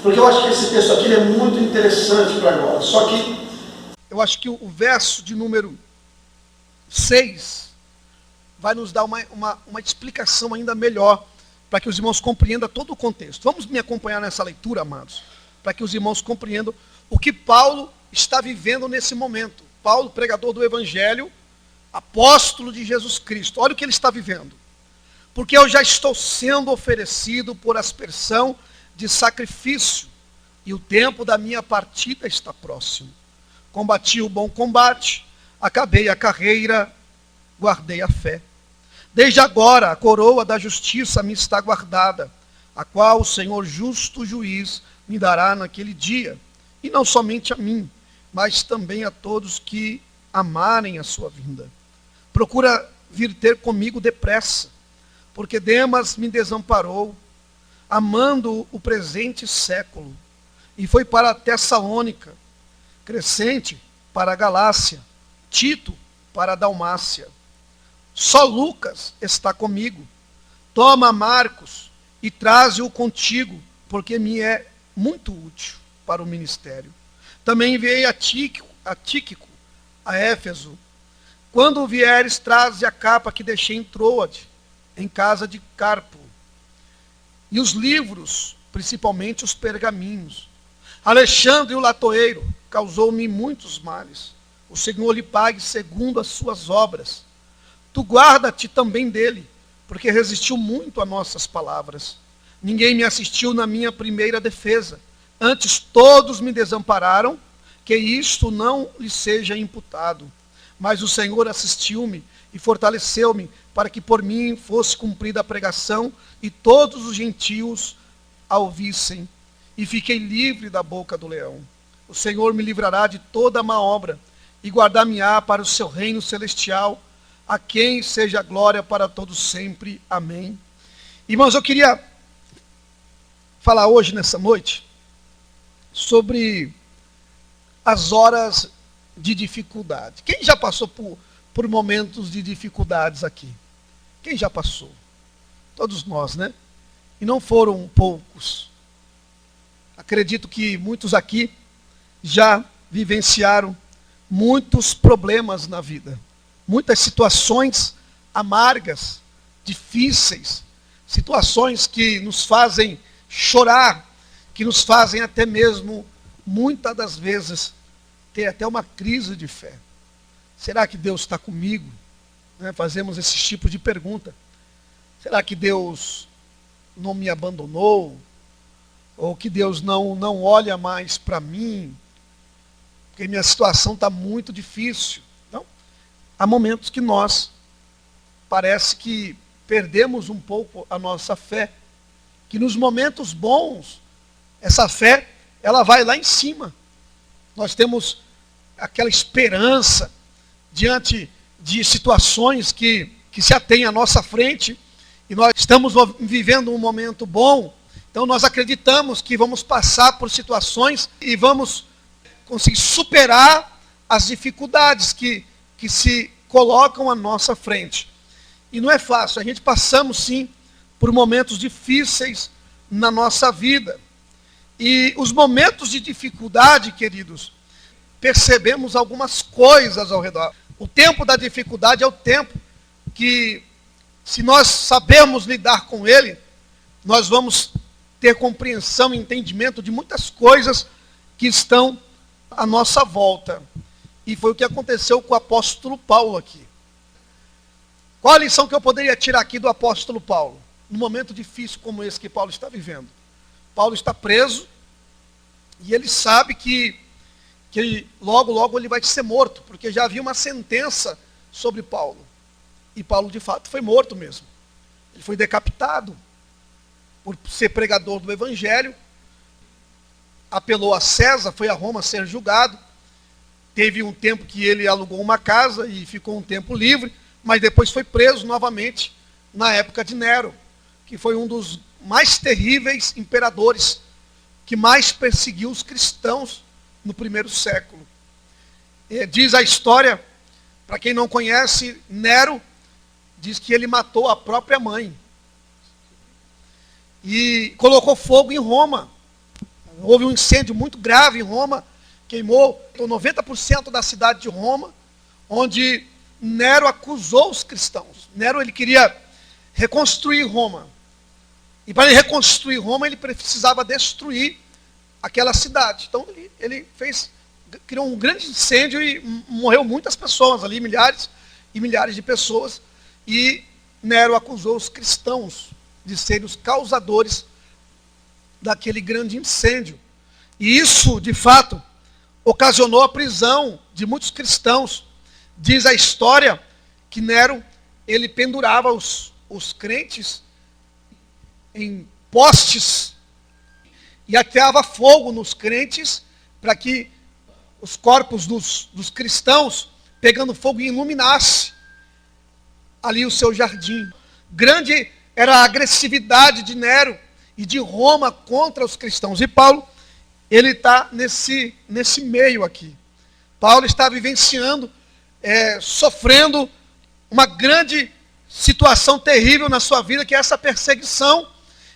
Porque eu acho que esse texto aqui ele é muito interessante para agora. Só que eu acho que o verso de número 6 vai nos dar uma explicação ainda melhor, para que os irmãos compreendam todo o contexto. Vamos me acompanhar nessa leitura, amados, para que os irmãos compreendam o que Paulo está vivendo nesse momento. Paulo, pregador do Evangelho, apóstolo de Jesus Cristo. Olha o que ele está vivendo. Porque eu já estou sendo oferecido por aspersão de sacrifício, e o tempo da minha partida está próximo. Combati o bom combate, acabei a carreira, guardei a fé. Desde agora a coroa da justiça me está guardada, a qual o Senhor justo juiz me dará naquele dia, e não somente a mim, mas também a todos que amarem a sua vinda. Procura vir ter comigo depressa, porque Demas me desamparou, amando o presente século, e foi para a Tessalônica, Crescente para a Galácia, Tito para a Dalmácia. Só Lucas está comigo. Toma Marcos e traze-o contigo, porque me é muito útil para o ministério. Também enviei a Tíquico, a Éfeso. Quando vieres, traze a capa que deixei em Troade, em casa de Carpo. E os livros, principalmente os pergaminhos. Alexandre, o latoeiro, causou-me muitos males. O Senhor lhe pague segundo as suas obras. Tu guarda-te também dele, porque resistiu muito a nossas palavras. Ninguém me assistiu na minha primeira defesa. Antes todos me desampararam, que isto não lhe seja imputado. Mas o Senhor assistiu-me e fortaleceu-me, para que por mim fosse cumprida a pregação, e todos os gentios a ouvissem. E fiquei livre da boca do leão. O Senhor me livrará de toda má obra, e guardar-me-á para o seu reino celestial, a quem seja a glória para todos sempre. Amém. Irmãos, eu queria falar hoje, nessa noite, sobre as horas de dificuldade. Quem já passou por momentos de dificuldades aqui? Quem já passou? Todos nós, né? E não foram poucos. Acredito que muitos aqui já vivenciaram muitos problemas na vida. Muitas situações amargas, difíceis, situações que nos fazem chorar, que nos fazem até mesmo, muitas das vezes, ter até uma crise de fé. Será que Deus está comigo? Fazemos esse tipo de pergunta. Será que Deus não me abandonou? Ou que Deus não olha mais para mim? Porque minha situação está muito difícil. Então, há momentos que nós parece que perdemos um pouco a nossa fé. Que nos momentos bons, essa fé, ela vai lá em cima. Nós temos aquela esperança diante de situações que se atêm à nossa frente, e nós estamos vivendo um momento bom, então nós acreditamos que vamos passar por situações e vamos conseguir superar as dificuldades que se colocam à nossa frente. E não é fácil, a gente passamos sim por momentos difíceis na nossa vida. E os momentos de dificuldade, queridos, percebemos algumas coisas ao redor. O tempo da dificuldade é o tempo que, se nós sabemos lidar com ele, nós vamos ter compreensão e entendimento de muitas coisas que estão à nossa volta. E foi o que aconteceu com o apóstolo Paulo aqui. Qual a lição que eu poderia tirar aqui do apóstolo Paulo? Num momento difícil como esse que Paulo está vivendo. Paulo está preso e ele sabe que logo ele vai ser morto, porque já havia uma sentença sobre Paulo. E Paulo de fato foi morto mesmo. Ele foi decapitado por ser pregador do Evangelho, apelou a César, foi a Roma ser julgado. Teve um tempo que ele alugou uma casa e ficou um tempo livre, mas depois foi preso novamente na época de Nero, que foi um dos mais terríveis imperadores, que mais perseguiu os cristãos no primeiro século. Diz a história, para quem não conhece, Nero diz que ele matou a própria mãe e colocou fogo em Roma. Houve um incêndio muito grave em Roma, queimou 90% da cidade de Roma, onde Nero acusou os cristãos. Nero ele queria reconstruir Roma. E para ele reconstruir Roma, ele precisava destruir aquela cidade. Então ele criou um grande incêndio e morreu muitas pessoas ali, milhares e milhares de pessoas. E Nero acusou os cristãos de serem os causadores daquele grande incêndio. E isso, de fato, ocasionou a prisão de muitos cristãos. Diz a história que Nero, ele pendurava os crentes em postes e ateava fogo nos crentes para que os corpos dos cristãos, pegando fogo, iluminasse ali o seu jardim. Grande era a agressividade de Nero e de Roma contra os cristãos. E Paulo, ele está nesse meio aqui. Paulo está vivenciando, sofrendo uma grande situação terrível na sua vida, que é essa perseguição.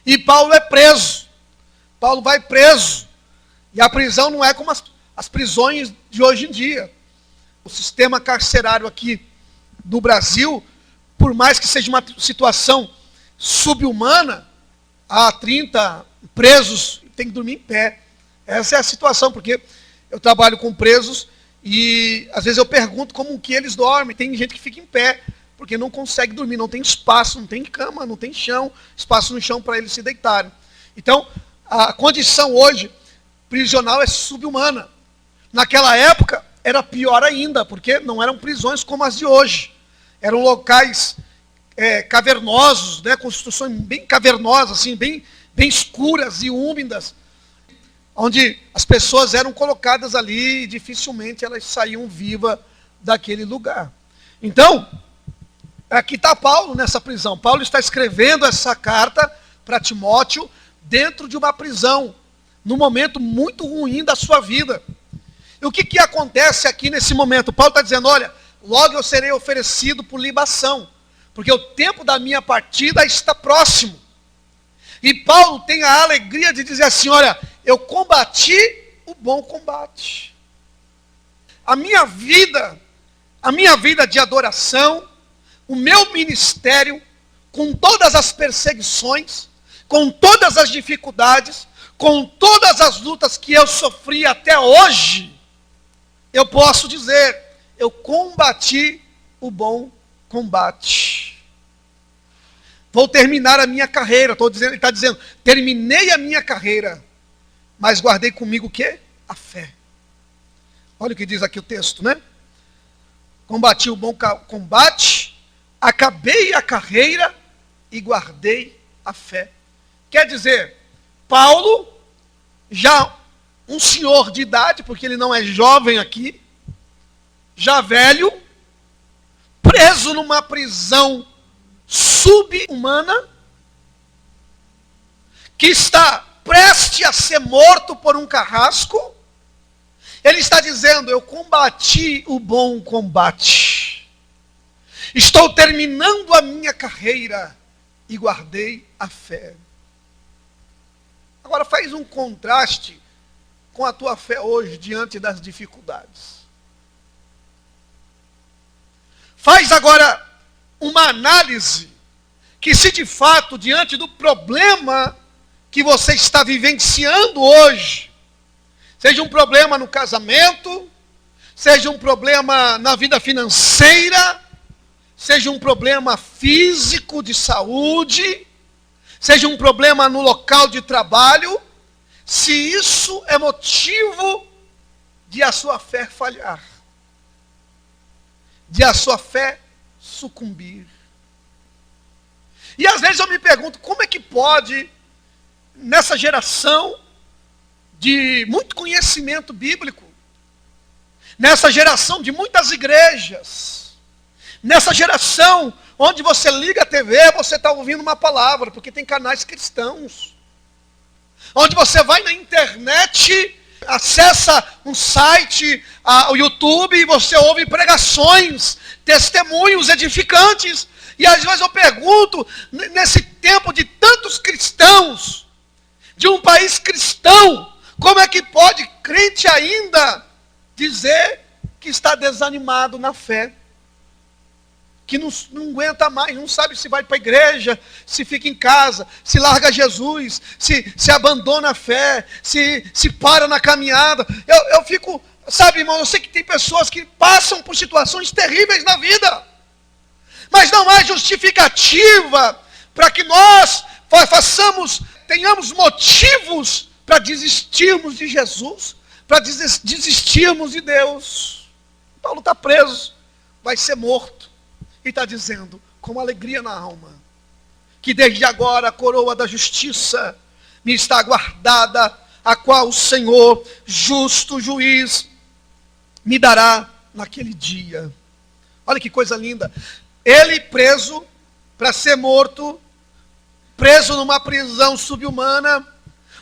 E Paulo é preso. Paulo vai preso. E a prisão não é como as prisões de hoje em dia. O sistema carcerário aqui do Brasil, por mais que seja uma situação subhumana, há 30 presos tem que dormir em pé. Essa é a situação, porque eu trabalho com presos e às vezes eu pergunto como que eles dormem. Tem gente que fica em pé, porque não consegue dormir, não tem espaço, não tem cama, não tem chão, espaço no chão para eles se deitarem. Então, a condição hoje prisional é subhumana. Naquela época era pior ainda, porque não eram prisões como as de hoje. Eram locais cavernosos, né, construções bem cavernosas, assim, bem escuras e úmidas, onde as pessoas eram colocadas ali e dificilmente elas saíam vivas daquele lugar. Então, aqui está Paulo nessa prisão. Paulo está escrevendo essa carta para Timóteo dentro de uma prisão, num momento muito ruim da sua vida. E o que acontece aqui nesse momento? Paulo está dizendo, olha, logo eu serei oferecido por libação, porque o tempo da minha partida está próximo. E Paulo tem a alegria de dizer assim, olha, eu combati o bom combate. A minha vida de adoração, o meu ministério, com todas as perseguições, com todas as dificuldades, com todas as lutas que eu sofri até hoje, eu posso dizer, eu combati o bom combate. Vou terminar a minha carreira. Ele está dizendo, terminei a minha carreira, mas guardei comigo o quê? A fé. Olha o que diz aqui o texto, né? Combati o bom combate, acabei a carreira e guardei a fé. Quer dizer, Paulo, já um senhor de idade, porque ele não é jovem aqui, já velho, preso numa prisão subhumana, que está prestes a ser morto por um carrasco, ele está dizendo, eu combati o bom combate, estou terminando a minha carreira e guardei a fé. Agora faz um contraste com a tua fé hoje diante das dificuldades. Faz agora uma análise que se de fato, diante do problema que você está vivenciando hoje, seja um problema no casamento, seja um problema na vida financeira, seja um problema físico de saúde, seja um problema no local de trabalho, se isso é motivo de a sua fé falhar, de a sua fé sucumbir. E às vezes eu me pergunto, como é que pode, nessa geração de muito conhecimento bíblico, nessa geração de muitas igrejas, nessa geração onde você liga a TV, você está ouvindo uma palavra, porque tem canais cristãos, onde você vai na internet, acessa um site, o YouTube, e você ouve pregações, testemunhos edificantes. E às vezes eu pergunto, nesse tempo de tantos cristãos, de um país cristão, Como é que pode crente ainda dizer que está desanimado na fé? Que não aguenta mais, não sabe se vai para a igreja, se fica em casa, se larga Jesus, se abandona a fé, se para na caminhada. Eu fico, sabe, irmão, eu sei que tem pessoas que passam por situações terríveis na vida, mas não há justificativa para que nós tenhamos motivos para desistirmos de Jesus, para desistirmos de Deus. Paulo está preso, vai ser morto. E está dizendo, com alegria na alma, que desde agora a coroa da justiça me está guardada, a qual o Senhor, justo juiz, me dará naquele dia. Olha que coisa linda. Ele preso para ser morto, preso numa prisão subhumana,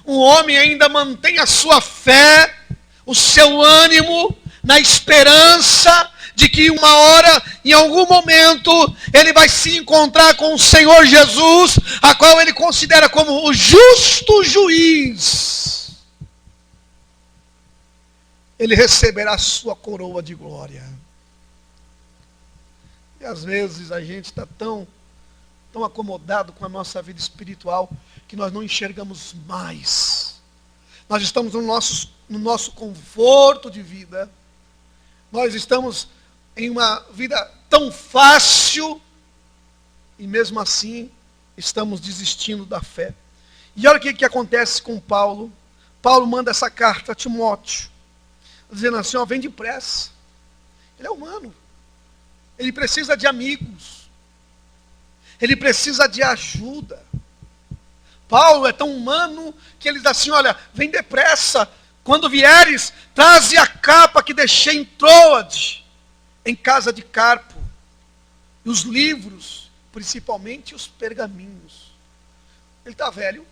um homem ainda mantém a sua fé, o seu ânimo, na esperança de que uma hora, em algum momento, ele vai se encontrar com o Senhor Jesus, a qual ele considera como o justo juiz. Ele receberá a sua coroa de glória. E às vezes a gente está tão acomodado com a nossa vida espiritual, que nós não enxergamos mais. Nós estamos no nosso conforto de vida. Nós estamos em uma vida tão fácil, e mesmo assim, estamos desistindo da fé. E olha o que acontece com Paulo. Paulo manda essa carta a Timóteo, dizendo assim, ó, vem depressa. Ele é humano. Ele precisa de amigos. Ele precisa de ajuda. Paulo é tão humano que ele diz assim, olha, vem depressa. Quando vieres, traze a capa que deixei em Troade, em casa de Carpo, e os livros, principalmente os pergaminhos. Ele está velho.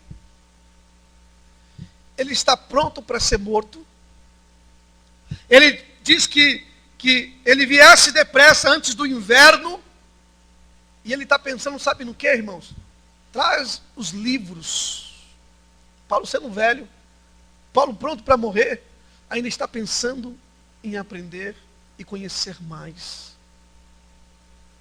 Ele está pronto para ser morto. Ele diz que ele viesse depressa antes do inverno. E ele está pensando, sabe no que, irmãos? Traz os livros. Paulo sendo velho, Paulo pronto para morrer, ainda está pensando em aprender e conhecer mais.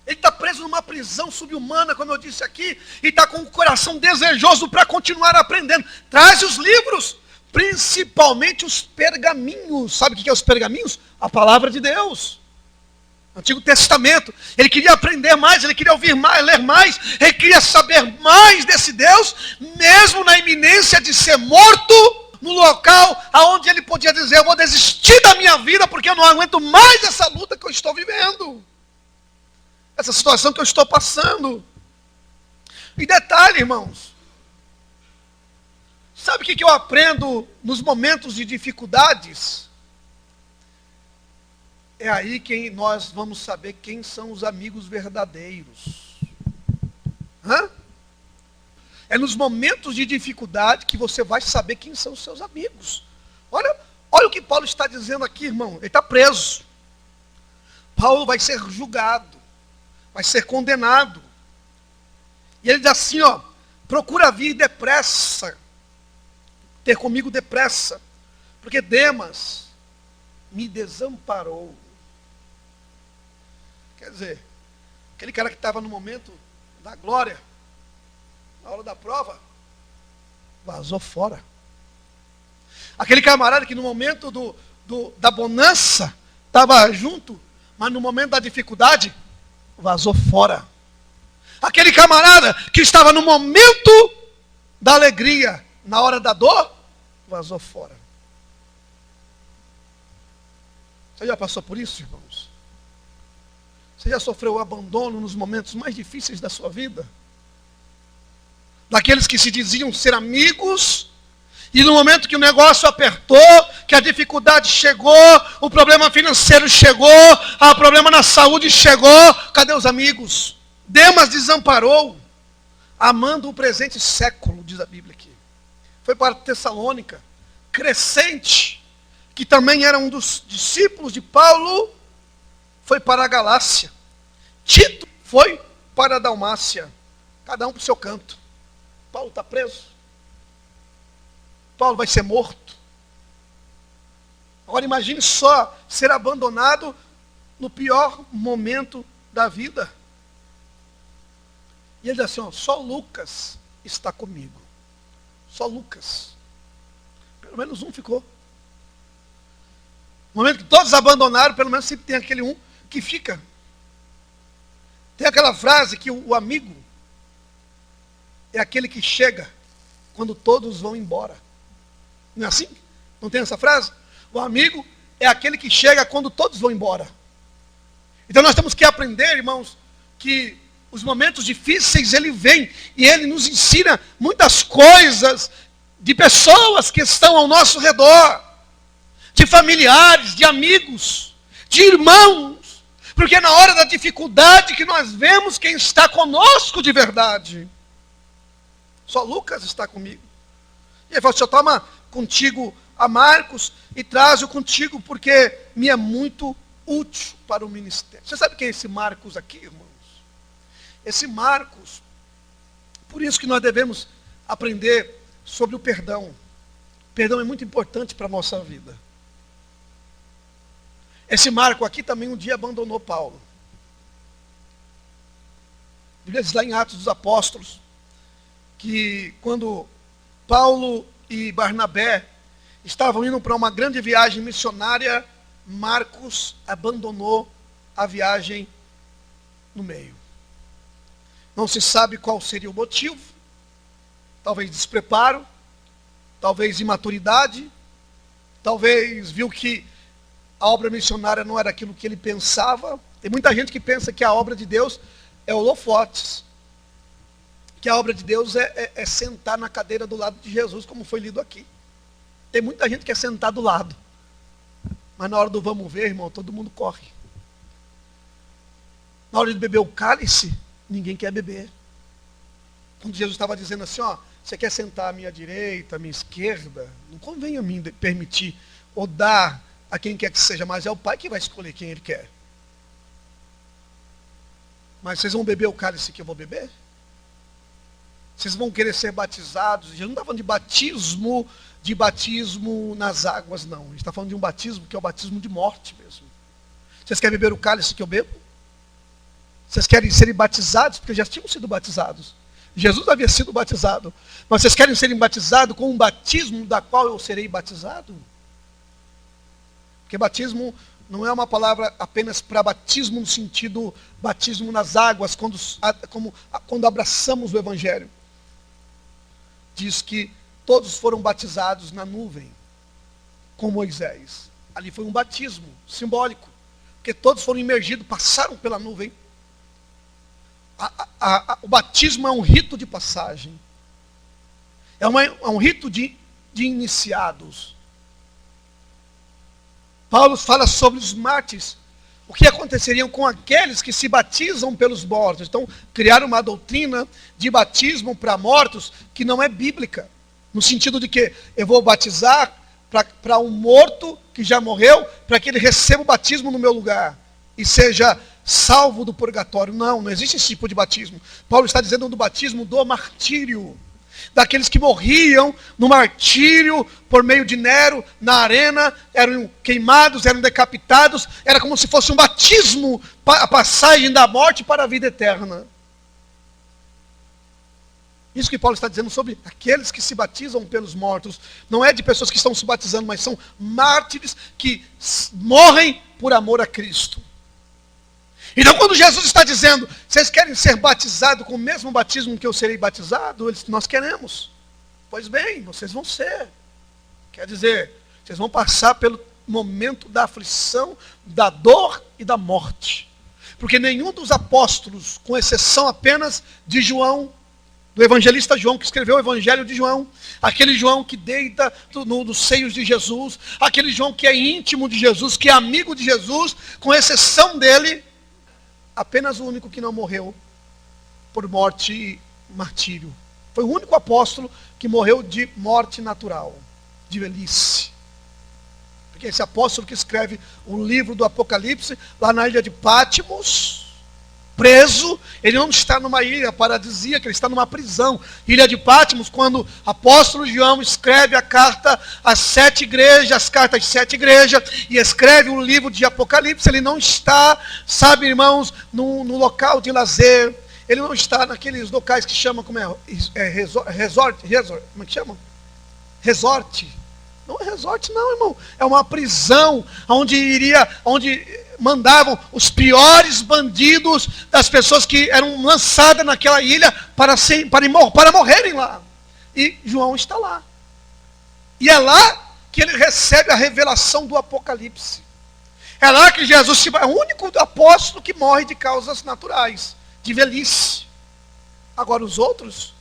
Ele está preso numa prisão subhumana, como eu disse aqui, e está com o coração desejoso para continuar aprendendo. Traz os livros, principalmente os pergaminhos. Sabe o que é os pergaminhos? A palavra de Deus. Antigo Testamento. Ele queria aprender mais, ele queria ouvir mais, ler mais, ele queria saber mais desse Deus, mesmo na iminência de ser morto, no local onde ele podia dizer, eu vou desistir da minha vida, porque eu não aguento mais essa luta que eu estou vivendo. Essa situação que eu estou passando. E detalhe, irmãos, sabe o que eu aprendo nos momentos de dificuldades? É aí que nós vamos saber quem são os amigos verdadeiros. É nos momentos de dificuldade que você vai saber quem são os seus amigos. Olha o que Paulo está dizendo aqui, irmão. Ele está preso. Paulo vai ser julgado. Vai ser condenado. E ele diz assim, ó, procura vir depressa. Ter comigo depressa. Porque Demas me desamparou. Quer dizer, aquele cara que estava no momento da glória, na hora da prova, vazou fora. Aquele camarada que no momento da bonança estava junto, mas no momento da dificuldade, vazou fora. Aquele camarada que estava no momento da alegria, na hora da dor, vazou fora. Você já passou por isso, irmãos? Você já sofreu o abandono nos momentos mais difíceis da sua vida? Daqueles que se diziam ser amigos, e no momento que o negócio apertou, que a dificuldade chegou, o problema financeiro chegou, o problema na saúde chegou, cadê os amigos? Demas desamparou, amando o presente século, diz a Bíblia aqui. Foi para Tessalônica. Crescente, que também era um dos discípulos de Paulo, foi para a Galácia. Tito foi para a Dalmácia. Cada um para o seu canto. Paulo está preso. Paulo vai ser morto. Agora imagine só ser abandonado no pior momento da vida. E ele diz assim, ó, só Lucas está comigo. Só Lucas. Pelo menos um ficou. No momento que todos abandonaram, pelo menos sempre tem aquele um que fica. Tem aquela frase que o amigo é aquele que chega quando todos vão embora. Não é assim? Não tem essa frase? O amigo é aquele que chega quando todos vão embora. Então nós temos que aprender, irmãos, que os momentos difíceis, ele vem e ele nos ensina muitas coisas de pessoas que estão ao nosso redor, de familiares, de amigos, de irmãos, porque é na hora da dificuldade que nós vemos quem está conosco de verdade. Só Lucas está comigo. E ele falou, Senhor, toma contigo a Marcos e traz-o contigo, porque me é muito útil para o ministério. Você sabe quem é esse Marcos aqui, irmãos? Esse Marcos, por isso que nós devemos aprender sobre o perdão. O perdão é muito importante para a nossa vida. Esse Marco aqui também um dia abandonou Paulo. A Bíblia diz lá em Atos dos Apóstolos, que quando Paulo e Barnabé estavam indo para uma grande viagem missionária, Marcos abandonou a viagem no meio. Não se sabe qual seria o motivo, talvez despreparo, talvez imaturidade, talvez viu que a obra missionária não era aquilo que ele pensava. Tem muita gente que pensa que a obra de Deus é holofotes, que a obra de Deus é sentar na cadeira do lado de Jesus, como foi lido aqui. Tem muita gente que quer sentar do lado, mas na hora do vamos ver, irmão, todo mundo corre. Na hora de beber o cálice, ninguém quer beber. Quando Jesus estava dizendo assim, ó, você quer sentar à minha direita, à minha esquerda, não convém a mim permitir ou dar a quem quer que seja, mas é o Pai que vai escolher quem Ele quer. Mas vocês vão beber o cálice que eu vou beber? Vocês vão querer ser batizados? Jesus não está falando de batismo nas águas, não. Ele está falando de um batismo que é o batismo de morte mesmo. Vocês querem beber o cálice que eu bebo? Vocês querem serem batizados? Porque já tinham sido batizados. Jesus havia sido batizado. Mas vocês querem serem batizados com um batismo da qual eu serei batizado? Porque batismo não é uma palavra apenas para batismo no sentido batismo nas águas, quando abraçamos o Evangelho. Diz que todos foram batizados na nuvem, com Moisés. Ali foi um batismo simbólico, porque todos foram imergidos, passaram pela nuvem. O batismo é um rito de passagem. É um rito de iniciados. Paulo fala sobre os mártires. O que aconteceria com aqueles que se batizam pelos mortos. Então, criaram uma doutrina de batismo para mortos que não é bíblica. No sentido de que eu vou batizar para um morto que já morreu, para que ele receba o batismo no meu lugar e seja salvo do purgatório. Não existe esse tipo de batismo. Paulo está dizendo do batismo do martírio. Daqueles que morriam no martírio por meio de Nero, na arena, eram queimados, eram decapitados, era como se fosse um batismo, a passagem da morte para a vida eterna. Isso que Paulo está dizendo sobre aqueles que se batizam pelos mortos, não é de pessoas que estão se batizando, mas são mártires que morrem por amor a Cristo. Então quando Jesus está dizendo, vocês querem ser batizados com o mesmo batismo que eu serei batizado? Nós queremos. Pois bem, vocês vão ser. Quer dizer, vocês vão passar pelo momento da aflição, da dor e da morte. Porque nenhum dos apóstolos, com exceção apenas de João, do evangelista João, que escreveu o evangelho de João, aquele João que deita nos seios de Jesus, aquele João que é íntimo de Jesus, que é amigo de Jesus, com exceção dele, apenas o único que não morreu por morte e martírio. Foi o único apóstolo que morreu de morte natural, de velhice. Porque esse apóstolo que escreve o livro do Apocalipse, lá na ilha de Patmos, preso, ele não está numa ilha paradisíaca, ele está numa prisão. Ilha de Patmos, quando o apóstolo João escreve a carta às 7 igrejas, as cartas às 7 igrejas, e escreve o livro de Apocalipse, ele não está, sabe, irmãos, no local de lazer, ele não está naqueles locais que chamam, como resort, como é que chama? Resort. Não é resort não, irmão, é uma prisão, onde mandavam os piores bandidos das pessoas que eram lançadas naquela ilha para morrerem lá. E João está lá. E é lá que ele recebe a revelação do Apocalipse. É lá que Jesus é o único apóstolo que morre de causas naturais, de velhice. Agora os outros,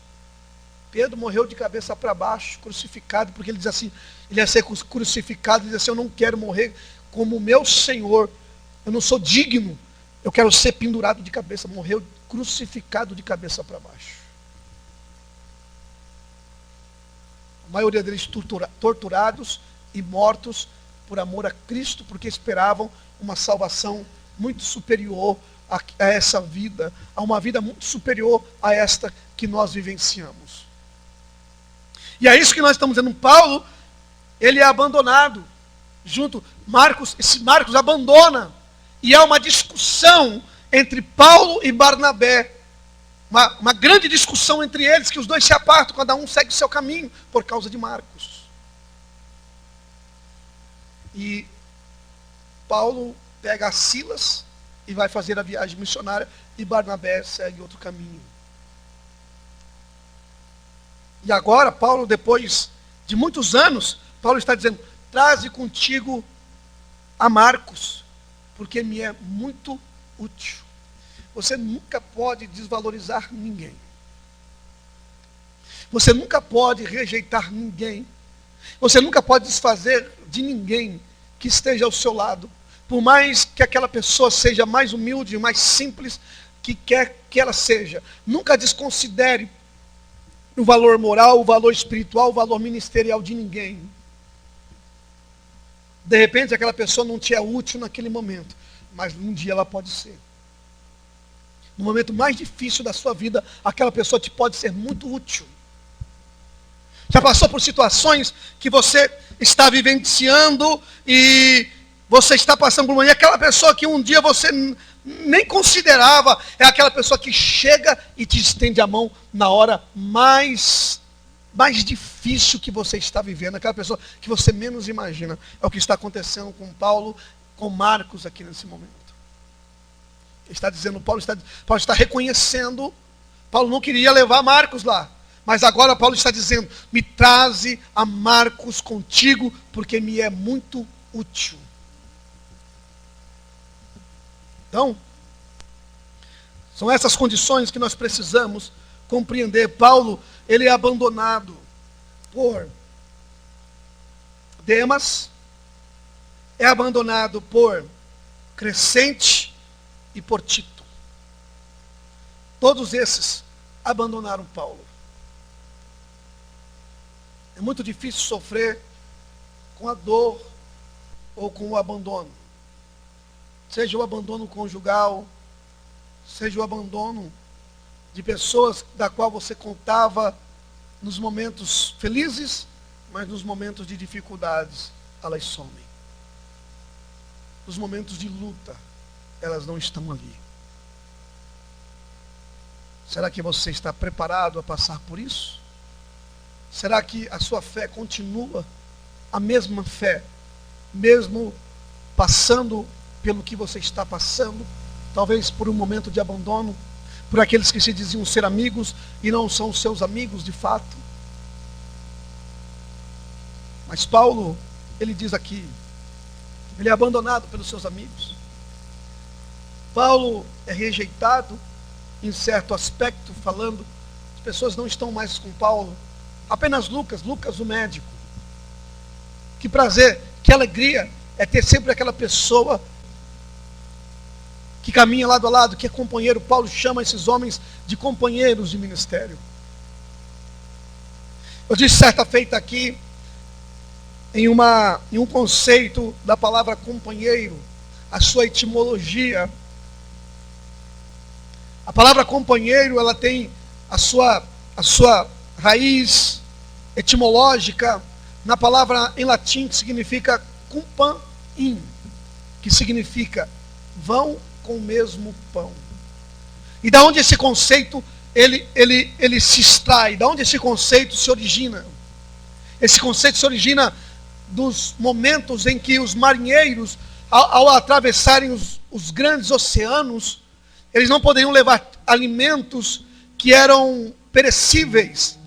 Pedro morreu de cabeça para baixo, crucificado, porque ele diz assim, ele ia ser crucificado, ele diz assim, eu não quero morrer como o meu Senhor. Eu não sou digno, eu quero ser pendurado de cabeça. Morreu crucificado de cabeça para baixo. A maioria deles torturados e mortos por amor a Cristo, porque esperavam uma salvação muito superior a essa vida, a uma vida muito superior a esta que nós vivenciamos. E é isso que nós estamos vendo. Paulo, ele é abandonado, esse Marcos abandona. E há uma discussão entre Paulo e Barnabé. Uma grande discussão entre eles, que os dois se apartam, cada um segue o seu caminho, por causa de Marcos. E Paulo pega Silas e vai fazer a viagem missionária, e Barnabé segue outro caminho. E agora, Paulo, depois de muitos anos, Paulo está dizendo, traze contigo a Marcos, porque me é muito útil. Você nunca pode desvalorizar ninguém. Você nunca pode rejeitar ninguém. Você nunca pode desfazer de ninguém que esteja ao seu lado. Por mais que aquela pessoa seja mais humilde, mais simples, que quer que ela seja. Nunca desconsidere o valor moral, o valor espiritual, o valor ministerial de ninguém. De repente aquela pessoa não te é útil naquele momento, mas um dia ela pode ser. No momento mais difícil da sua vida, aquela pessoa te pode ser muito útil. Já passou por situações que você está vivenciando e você está passando por uma... E aquela pessoa que um dia você nem considerava, é aquela pessoa que chega e te estende a mão na hora mais difícil que você está vivendo, aquela pessoa que você menos imagina. É o que está acontecendo com Paulo, com Marcos aqui nesse momento. Ele está dizendo, Paulo está reconhecendo, Paulo não queria levar Marcos lá, mas agora Paulo está dizendo, me traze a Marcos contigo, porque me é muito útil. Então, são essas condições que nós precisamos compreender. Paulo, ele é abandonado por Demas, é abandonado por Crescente e por Tito. Todos esses abandonaram Paulo. É muito difícil sofrer com a dor ou com o abandono. Seja o abandono conjugal, seja o abandono de pessoas da qual você contava nos momentos felizes, mas nos momentos de dificuldades, elas somem. Nos momentos de luta, elas não estão ali. Será que você está preparado a passar por isso? Será que a sua fé continua a mesma fé, mesmo passando pelo que você está passando, talvez por um momento de abandono, por aqueles que se diziam ser amigos e não são seus amigos de fato? Mas Paulo, ele diz aqui, ele é abandonado pelos seus amigos. Paulo é rejeitado em certo aspecto, falando, as pessoas não estão mais com Paulo, apenas Lucas o médico. Que prazer, que alegria é ter sempre aquela pessoa que caminha lado a lado, que é companheiro. Paulo chama esses homens de companheiros de ministério. Eu disse certa feita aqui, em um conceito da palavra companheiro, a sua etimologia A palavra companheiro, ela tem a sua raiz etimológica na palavra em latim que significa cumpain, que significa vão com o mesmo pão. E da onde esse conceito ele se extrai? Da onde esse conceito se origina? Esse conceito se origina dos momentos em que os marinheiros, ao atravessarem os grandes oceanos, eles não poderiam levar alimentos que eram perecíveis.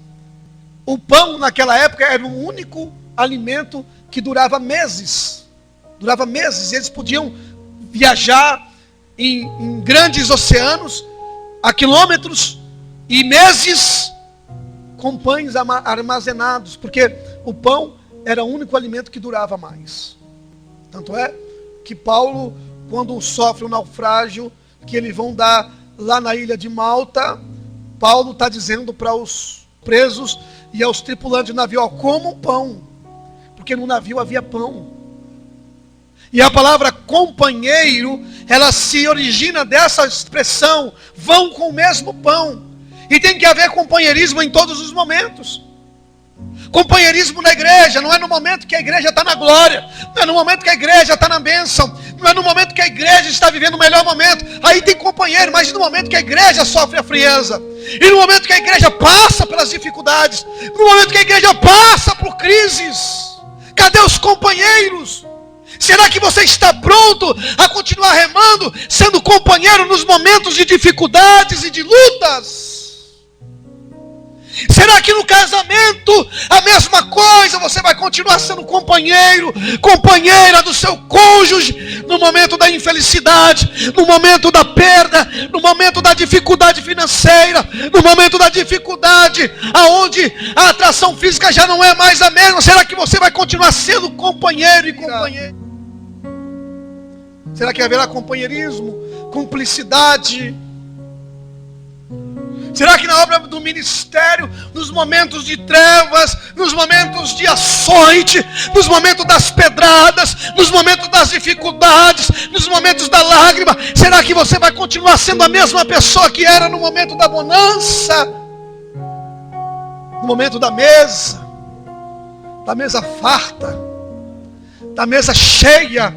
O pão naquela época era o único alimento que durava meses. Durava meses. Eles podiam viajar em grandes oceanos, a quilômetros e meses, com pães armazenados, porque o pão era o único alimento que durava mais. Tanto é que Paulo, quando sofre um naufrágio, que eles vão dar lá na ilha de Malta, Paulo está dizendo para os presos e aos tripulantes do navio, ó, comam pão, porque no navio havia pão. E a palavra companheiro, ela se origina dessa expressão, vão com o mesmo pão. E tem que haver companheirismo em todos os momentos. Companheirismo na igreja, não é no momento que a igreja está na glória, não é no momento que a igreja está na bênção, não é no momento que a igreja está vivendo o melhor momento, aí tem companheiro, mas no momento que a igreja sofre a frieza, e no momento que a igreja passa pelas dificuldades, no momento que a igreja passa por crises, cadê os companheiros? Será que você está pronto a continuar remando, sendo companheiro nos momentos de dificuldades e de lutas? Será que no casamento a mesma coisa? Você vai continuar sendo companheiro, companheira do seu cônjuge no momento da infelicidade, no momento da perda, no momento da dificuldade financeira, no momento da dificuldade aonde a atração física já não é mais a mesma? Será que você vai continuar sendo companheiro e companheira? Será que haverá companheirismo, cumplicidade? Será que na obra do ministério, nos momentos de trevas, nos momentos de açoite, nos momentos das pedradas, nos momentos das dificuldades, nos momentos da lágrima, será que você vai continuar sendo a mesma pessoa que era no momento da bonança? No momento da mesa farta, da mesa cheia?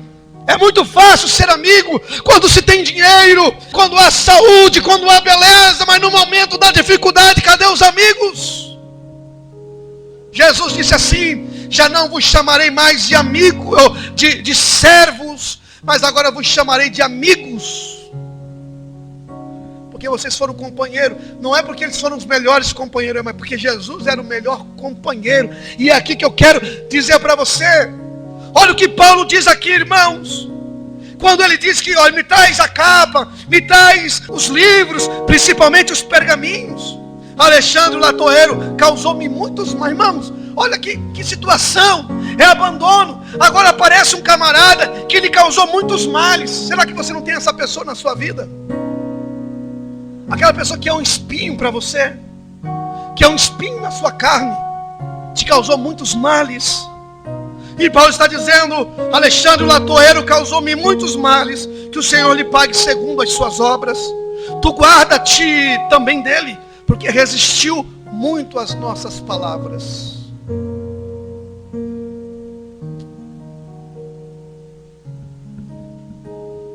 É muito fácil ser amigo quando se tem dinheiro, quando há saúde, quando há beleza, mas no momento da dificuldade, cadê os amigos? Jesus disse assim, já não vos chamarei mais de amigo, de servos, mas agora vos chamarei de amigos. Porque vocês foram companheiros, não é porque eles foram os melhores companheiros, mas porque Jesus era o melhor companheiro. E é aqui que eu quero dizer para você, olha o que Paulo diz aqui, irmãos. Quando ele diz que, olha, me traz a capa, me traz os livros, principalmente os pergaminhos. Alexandre Latoeiro causou-me muitos, mas irmãos, olha que situação, é abandono. Agora aparece um camarada que lhe causou muitos males. Será que você não tem essa pessoa na sua vida? Aquela pessoa que é um espinho para você, que é um espinho na sua carne, te causou muitos males. E Paulo está dizendo, Alexandre Latoeiro causou-me muitos males, que o Senhor lhe pague segundo as suas obras. Tu guarda-te também dele, porque resistiu muito às nossas palavras.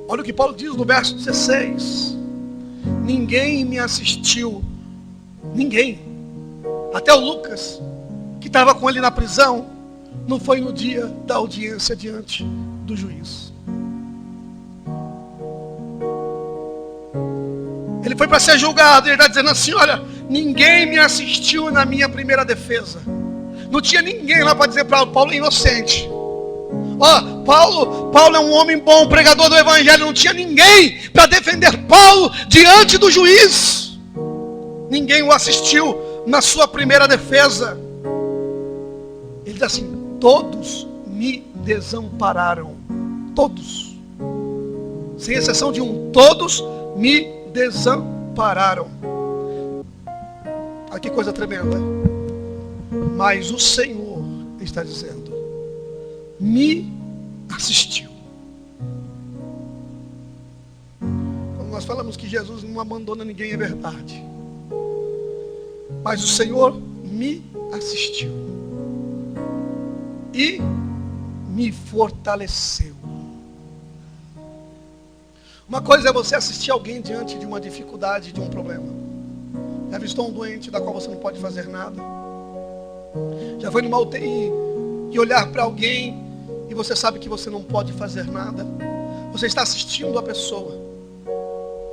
Olha o que Paulo diz no verso 16. Ninguém me assistiu, ninguém, até o Lucas, que estava com ele na prisão, não foi no dia da audiência diante do juiz. Ele foi para ser julgado, ele está dizendo assim, olha, ninguém me assistiu na minha primeira defesa. Não tinha ninguém lá para dizer para Paulo é inocente. Ó, Paulo é um homem bom, pregador do evangelho. Não tinha ninguém para defender Paulo diante do juiz. Ninguém o assistiu na sua primeira defesa. Ele diz assim, todos me desampararam. Todos. Sem exceção de um. Todos me desampararam. Olha que coisa tremenda. Mas o Senhor está dizendo, me assistiu. Quando nós falamos que Jesus não abandona ninguém, é verdade. Mas o Senhor me assistiu e me fortaleceu. Uma coisa é você assistir alguém diante de uma dificuldade, de um problema. Já visitou um doente da qual você não pode fazer nada? Já foi numa UTI e olhar para alguém e você sabe que você não pode fazer nada? Você está assistindo a pessoa.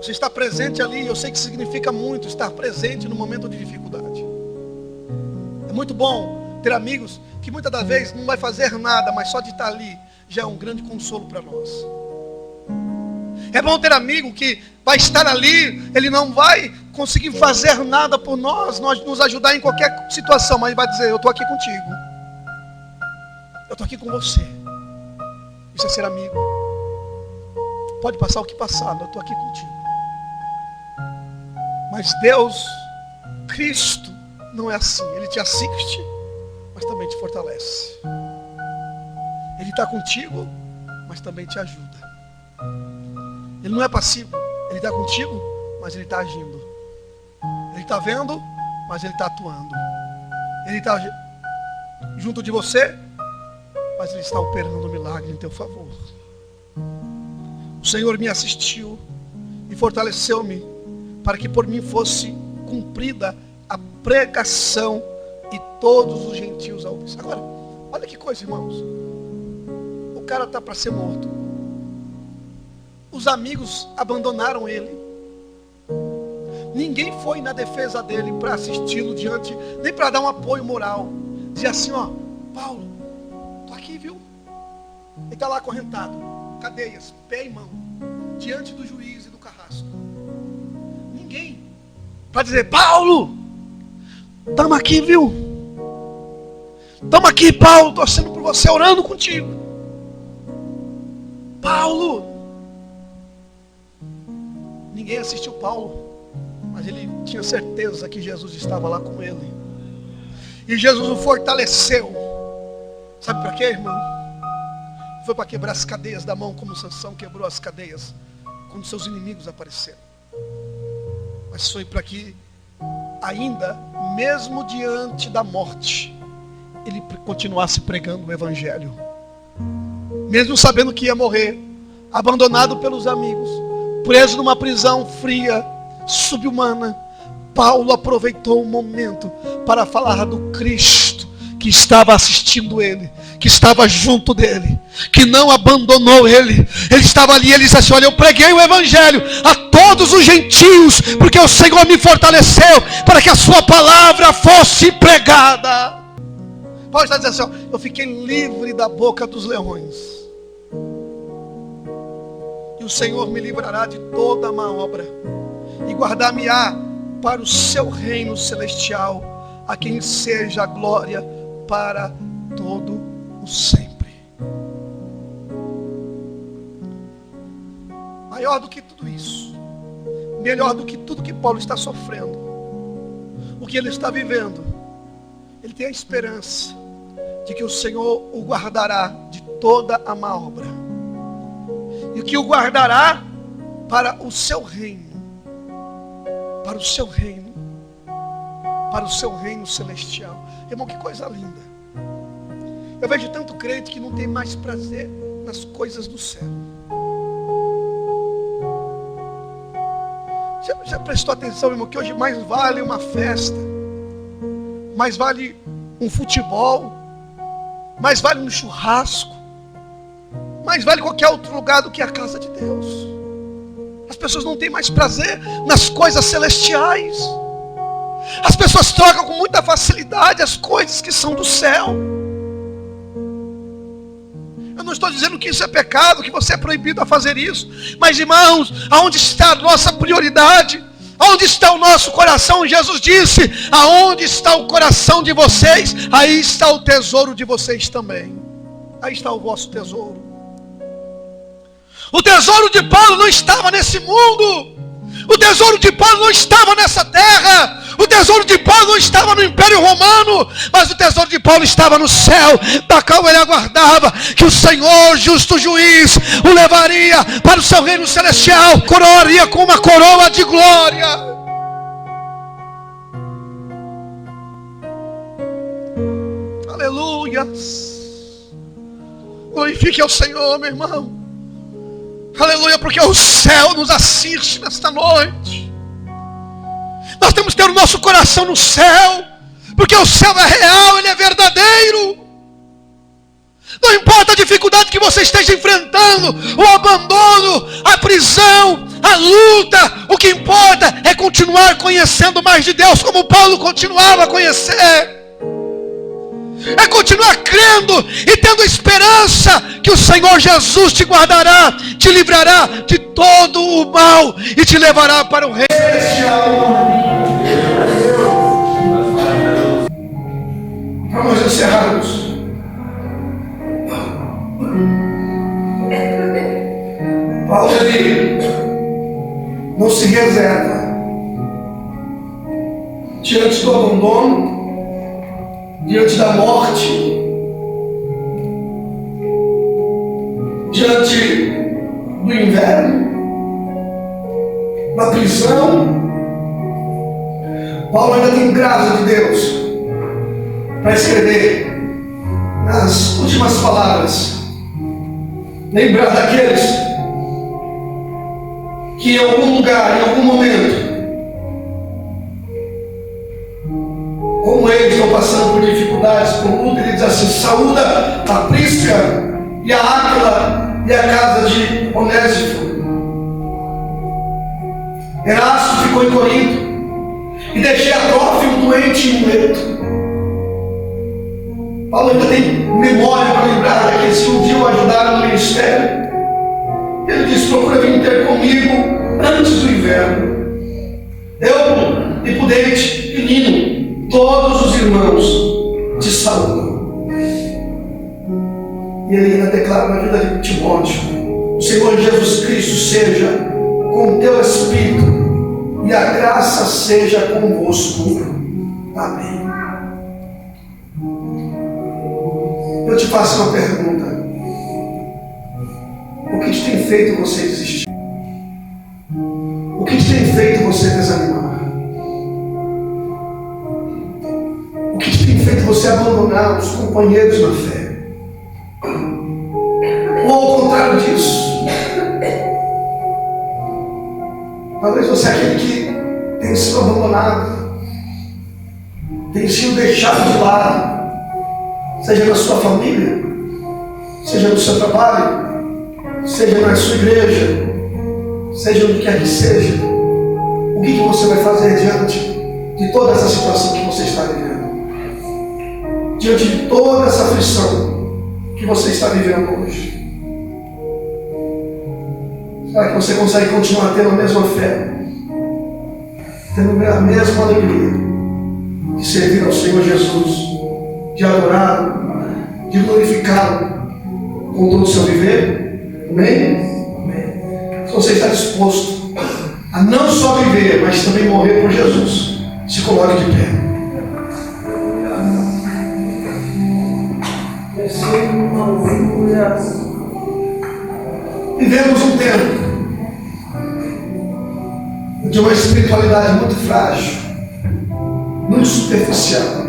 Você está presente ali. Eu sei que significa muito estar presente no momento de dificuldade. É muito bom ter amigos que muitas das vezes não vai fazer nada, mas só de estar ali já é um grande consolo para nós. É bom ter amigo que vai estar ali, ele não vai conseguir fazer nada por nós nos ajudar em qualquer situação, mas vai dizer: eu estou aqui contigo, eu estou aqui com você. Isso é ser amigo. Pode passar o que passar, eu estou aqui contigo. Mas Deus, Cristo, não é assim. Ele te assiste, mas também te fortalece. Ele está contigo, mas também te ajuda. Ele não é passivo. Ele está contigo, mas ele está agindo. Ele está vendo, mas ele está atuando. Ele está junto de você, mas ele está operando um milagre em teu favor. O Senhor me assistiu e fortaleceu-me para que por mim fosse cumprida a pregação e todos os gentios a ouvir. Agora, olha que coisa, irmãos. O cara está para ser morto. Os amigos abandonaram ele. Ninguém foi na defesa dele para assisti-lo diante, nem para dar um apoio moral. Dizer assim: ó, Paulo, tô aqui, viu? Ele está lá acorrentado, cadeias, pé e mão, diante do juiz e do carrasco. Ninguém para dizer: Paulo, estamos aqui, viu? Estamos aqui, Paulo, torcendo por você, orando contigo. Paulo. Ninguém assistiu Paulo, mas ele tinha certeza que Jesus estava lá com ele. E Jesus o fortaleceu. Sabe para quê, irmão? Foi para quebrar as cadeias da mão, como Sansão quebrou as cadeias quando seus inimigos apareceram. Mas foi para que ainda, mesmo diante da morte, ele continuasse pregando o Evangelho. Mesmo sabendo que ia morrer, abandonado pelos amigos, preso numa prisão fria, subhumana, Paulo aproveitou o momento para falar do Cristo que estava assistindo ele, que estava junto dele, que não abandonou ele. Ele estava ali, ele disse assim: olha, eu preguei o Evangelho a todos os gentios, porque o Senhor me fortaleceu para que a sua palavra fosse pregada. Paulo está dizendo assim: eu fiquei livre da boca dos leões. E o Senhor me livrará de toda má obra e guardar-me-á para o seu reino celestial, a quem seja a glória para todo o sempre. Maior do que tudo isso, melhor do que tudo que Paulo está sofrendo, o que ele está vivendo, ele tem a esperança de que o Senhor o guardará de toda a má obra, e que o guardará para o seu reino, para o seu reino, para o seu reino celestial. Irmão, que coisa linda. Eu vejo tanto crente que não tem mais prazer nas coisas do céu. Já prestou atenção, irmão, que hoje mais vale uma festa, mais vale um futebol, mais vale um churrasco, mais vale qualquer outro lugar do que a casa de Deus. As pessoas não têm mais prazer nas coisas celestiais. As pessoas trocam com muita facilidade as coisas que são do céu. Eu não estou dizendo que isso é pecado, que você é proibido a fazer isso. Mas, irmãos, aonde está a nossa prioridade? Aonde está o nosso coração? Jesus disse: aonde está o coração de vocês, aí está o tesouro de vocês também. Aí está o vosso tesouro. O tesouro de Paulo não estava nesse mundo. O tesouro de Paulo não estava nessa terra. O tesouro de Paulo não estava no Império Romano, mas o tesouro de Paulo estava no céu, da qual ele aguardava que o Senhor, justo juiz, o levaria para o seu reino celestial, coroaria com uma coroa de glória. Aleluia. Glorifique ao Senhor, meu irmão. Aleluia, porque o céu nos assiste nesta noite. Nós temos que ter o nosso coração no céu, porque o céu é real, ele é verdadeiro. Não importa a dificuldade que você esteja enfrentando, o abandono, a prisão, a luta, o que importa é continuar conhecendo mais de Deus, como Paulo continuava a conhecer. É continuar crendo e tendo esperança que o Senhor Jesus te guardará, te livrará de todo o mal e te levará para o reino. Para nós encerrarmos, Paulo, ele não se reserva diante do abandono, diante da morte, diante do inverno, da prisão. Paulo ainda tem graça de Deus para escrever nas últimas palavras, lembrar daqueles que em algum lugar, em algum momento, como eles estão passando por dificuldades, por luta, ele diz assim: saúda a Prisca e a Áquila e a casa de Onésimo. Erasto ficou em Corinto e deixei a Trófimo doente em um leito. Paulo ainda tem memória para lembrar daqueles que um dia o ajudaram no ministério. Ele diz: procura vir ter comigo antes do inverno. Eu, Hipodente e Lino, todos os irmãos te saúdam. E ele ainda declara na vida de Timóteo: o Senhor Jesus Cristo seja com o teu espírito e a graça seja convosco. Amém. Eu te faço uma pergunta: o que te tem feito você desistir? O que te tem feito você desanimar? O que te tem feito você abandonar os companheiros na fé? Ou ao contrário disso, talvez você é aquele que tem sido abandonado, tem sido deixado de lado, seja na sua família, seja no seu trabalho, seja na sua igreja, seja onde quer que seja. O que você vai fazer diante de toda essa situação que você está vivendo? Diante de toda essa aflição que você está vivendo hoje? Será que você consegue continuar tendo a mesma fé, tendo a mesma alegria de servir ao Senhor Jesus, de adorá-lo, de glorificá-lo com todo o seu viver? Amém? Amém. Se você está disposto a não só viver, mas também morrer por Jesus, se coloque de pé. Vivemos um tempo de uma espiritualidade muito frágil, muito superficial.